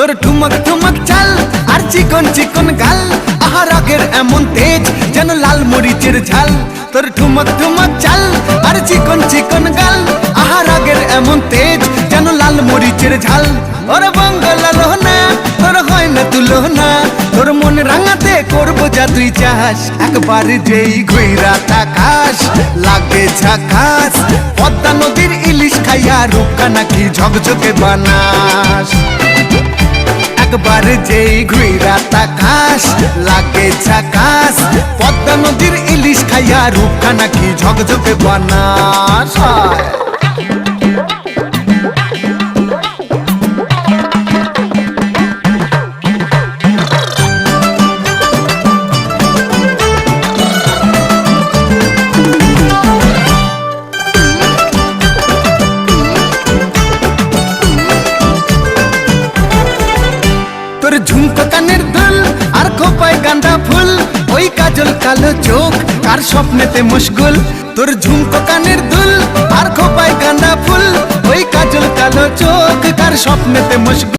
তোর ঠুমক ঠুমক চাল আর চিকন চিকন গাল, আহা রাগের এমন তেজ যেন লাল মরিচের ঝাল। তোর ঠুমক ঠুমক চাল আর চিকন চিকন গাল, আহা রাগের এমন তেজ যেন লাল মরিচের ঝাল। ওরে বঙ্গলা লোহনা তোর হয় না তুলনা, তোর মন রাঙাতে করবো যা তুই চাস। একবার যেই ঘুইরা তাকাস লাগে ঝাকাস, পদ্মা নদীর ইলিশ খাইয়া রূপকা নাকি ঝকঝকে বানাস। একবার যেই ঘুইরা তাকাস লাগে ঝাকাস, পদ্মা নদীর ইলিশ খাইয়া রূপকা নাকি ঝকঝকে বানাস। তোর ঝুমকো কানের দুল আর খোপায় গাঁদা ফুল, ওই কাজল কালো চোখ কার স্বপ্নেতে মশগুল। তোর ঝুমকো কানের দুল আর খোপায় গাঁদা ফুল, ওই কাজল কালো চোখ কার স্বপ্নেতে মশগুল।